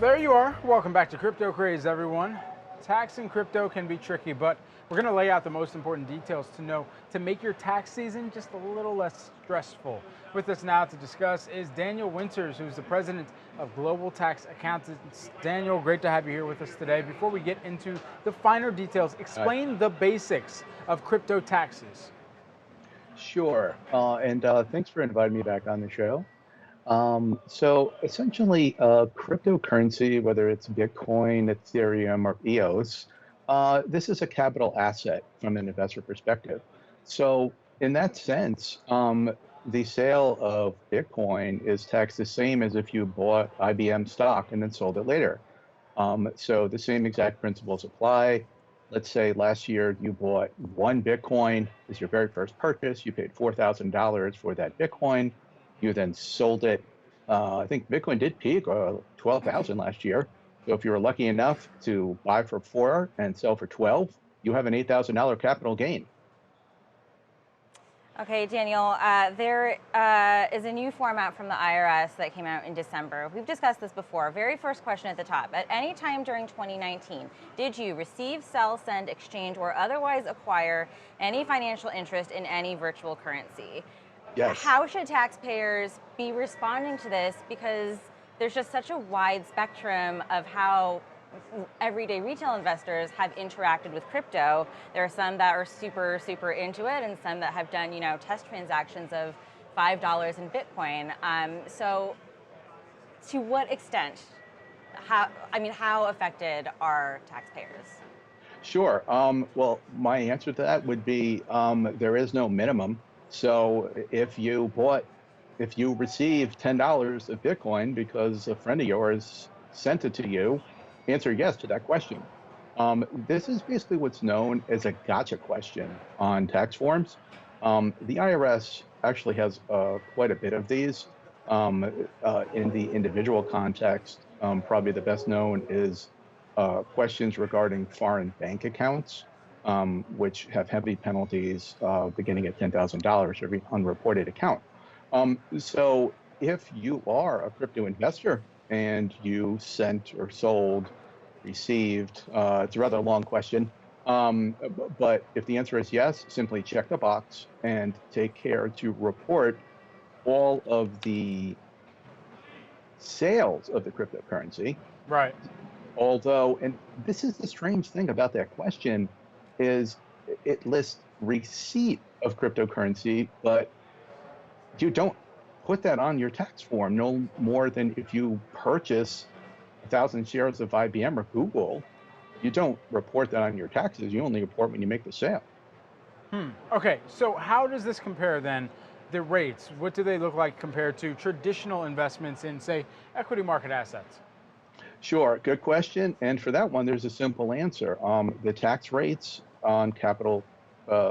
There you are. Welcome back to Crypto Craze, everyone. Taxing crypto can be tricky, but we're going to lay out the most important details to know to make your tax season just a little less stressful. With us now to discuss is Daniel Winters, who's the president of Global Tax Accountants. Daniel, great to have you here with us today. Before we get into the finer details, explain the basics of crypto taxes. Sure. And Thanks for inviting me back on the show. So essentially, cryptocurrency, whether it's Bitcoin, Ethereum, or EOS, this is a capital asset from an investor perspective. So in that sense, the sale of Bitcoin is taxed the same as if you bought IBM stock and then sold it later. So the same exact principles apply. Let's say last year you bought one Bitcoin as your very first purchase. You paid $4,000 for that Bitcoin. You then sold it. I think Bitcoin did peak 12,000 last year. So if you were lucky enough to buy for 4 and sell for 12, you have an $8,000 capital gain. Okay, Daniel, there is a new format from the IRS that came out in December. We've discussed this before. Very first question at the top. At any time during 2019, did you receive, sell, send, exchange, or otherwise acquire any financial interest in any virtual currency? Yes. How should taxpayers be responding to this? Because there's just such a wide spectrum of how everyday retail investors have interacted with crypto. There are some that are super into it, and some that have done, test transactions of $5 in Bitcoin. So, to what extent? How affected are taxpayers? Sure. Well, my answer to that would be there is no minimum. So if you received $10 of Bitcoin because a friend of yours sent it to you, answer yes to that question. This is basically what's known as a gotcha question on tax forms. The IRS actually has quite a bit of these. In the individual context, probably the best known is questions regarding foreign bank accounts, which have heavy penalties beginning at $10,000 for every unreported account. So if you are a crypto investor and you sent or sold, received, it's a rather long question, but if the answer is yes, simply check the box and take care to report all of the sales of the cryptocurrency. Right. Although, and this is the strange thing about that question, is it lists receipt of cryptocurrency, but you don't put that on your tax form no more than if you purchase 1,000 shares of IBM or Google. You don't report that on your taxes. You only report when you make the sale. Okay, so how does this compare then? The rates, what do they look like compared to traditional investments in, say, equity market assets? Sure, good question. And for that one, there's a simple answer. The tax rates on capital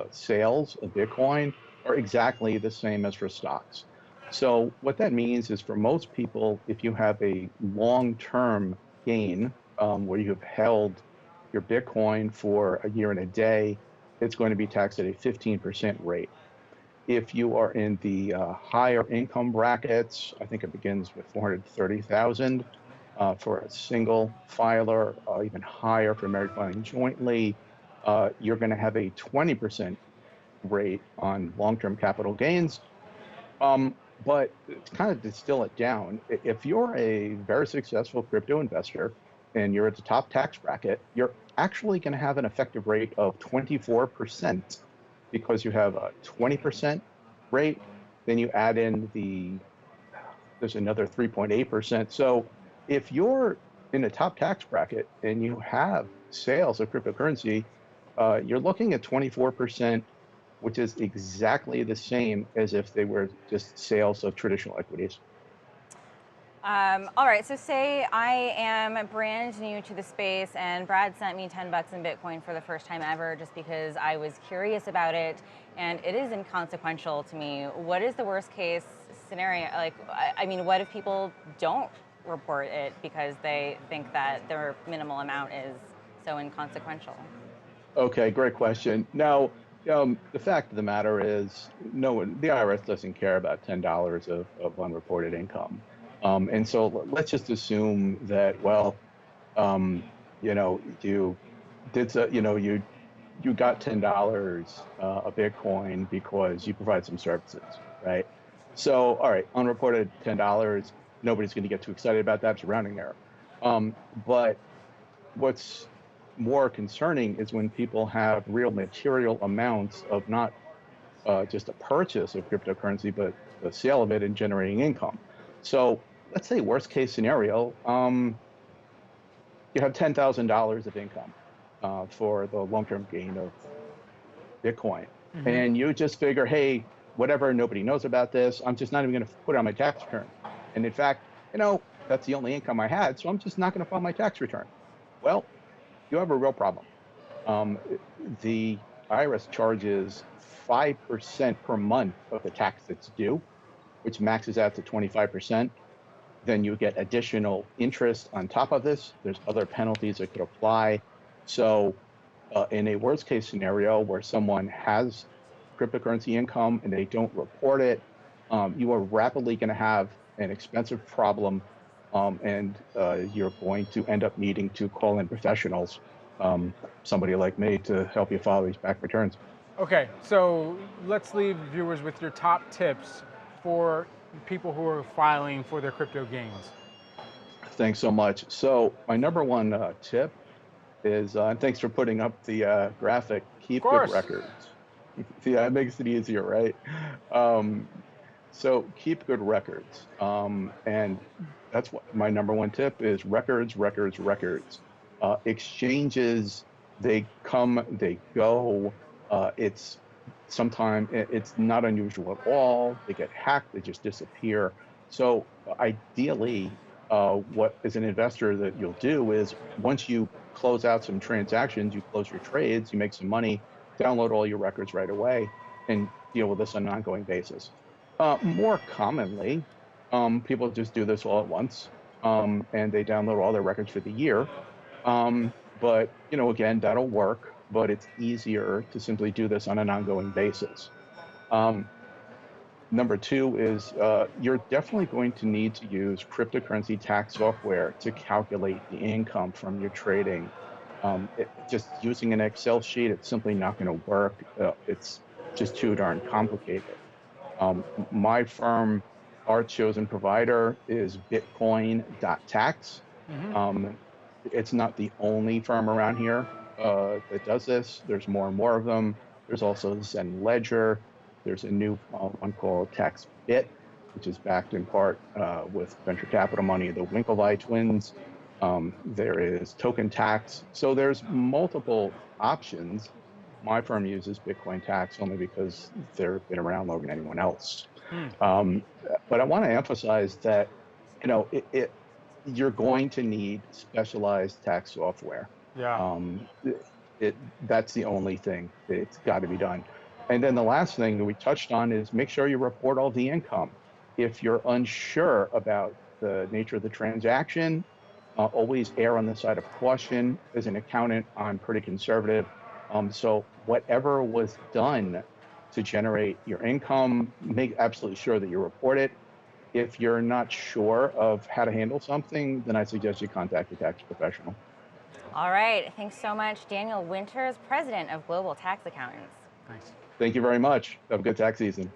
sales of Bitcoin are exactly the same as for stocks. So what that means is for most people, if you have a long-term gain where you have held your Bitcoin for a year and a day, it's going to be taxed at a 15% rate. If you are in the higher income brackets, I think it begins with 430,000 for a single filer, even higher for married filing jointly, you're going to have a 20% rate on long-term capital gains. But to kind of distill it down, if you're a very successful crypto investor and you're at the top tax bracket, you're actually going to have an effective rate of 24% because you have a 20% rate, then you add in there's another 3.8%. So if you're in a top tax bracket and you have sales of cryptocurrency, you're looking at 24%, which is exactly the same as if they were just sales of traditional equities. All right, so say I am brand new to the space and Brad sent me 10 bucks in Bitcoin for the first time ever just because I was curious about it and it is inconsequential to me. What is the worst case scenario? What if people don't report it because they think that their minimal amount is so inconsequential? Okay, great question. Now, the fact of the matter is, the IRS doesn't care about $10 of unreported income. And so let's just assume that, well, um, you did, you got $10 a Bitcoin because you provide some services, right? So, all right, unreported $10, nobody's going to get too excited about that. It's a rounding error. But what's more concerning is when people have real material amounts of not just a purchase of cryptocurrency, but the sale of it and generating income. So let's say worst case scenario, you have $10,000 of income for the long-term gain of Bitcoin. Hmm. And you just figure, hey, whatever, nobody knows about this. I'm just not even going to put it on my tax return. And in fact, that's the only income I had. So I'm just not going to file my tax return. Well, you have a real problem. Um, the IRS charges 5% per month of the tax that's due, which maxes out to 25%. Then you get additional interest on top of this. There's other penalties that could apply. So in a worst case scenario where someone has cryptocurrency income and they don't report it, you are rapidly going to have an expensive problem, and you're going to end up needing to call in professionals, somebody like me, to help you file these back returns. Okay, so let's leave viewers with your top tips for people who are filing for their crypto gains. Thanks so much. So my number one tip is, and thanks for putting up the graphic, Of keep good course. records. Yeah, it makes it easier, right? Um, so keep good records. And that's what my number one tip is: records, records, records. Exchanges, they come, they go. It's sometimes it's not unusual at all. They get hacked, they just disappear. So ideally, what as an investor that you'll do is once you close out some transactions, you close your trades, you make some money, download all your records right away, and deal with this on an ongoing basis. More commonly, people just do this all at once, and they download all their records for the year. But again, that'll work, but it's easier to simply do this on an ongoing basis. Um, Number two is you're definitely going to need to use cryptocurrency tax software to calculate the income from your trading. Just using an Excel sheet, it's simply not going to work. It's just too darn complicated. My firm, our chosen provider is Bitcoin.tax. Hmm. Um, it's not the only firm around here that does this. There's more and more of them. There's also Zen Ledger. There's a new one called TaxBit, which is backed in part with venture capital money, the Winklevi twins. There is Token Tax. So there's multiple options. My firm uses Bitcoin Tax only because they've been around longer than anyone else. Hmm. Um, but I want to emphasize that, you're going to need specialized tax software. Yeah. Um, that's the only thing that's got to be done. And then the last thing that we touched on is make sure you report all the income. If you're unsure about the nature of the transaction, always err on the side of caution. As an accountant, I'm pretty conservative. So whatever was done to generate your income, make absolutely sure that you report it. If you're not sure of how to handle something, then I suggest you contact a tax professional. All right. Thanks so much, Daniel Winters, president of Global Tax Accountants. Thanks. Thank you very much. Have a good tax season.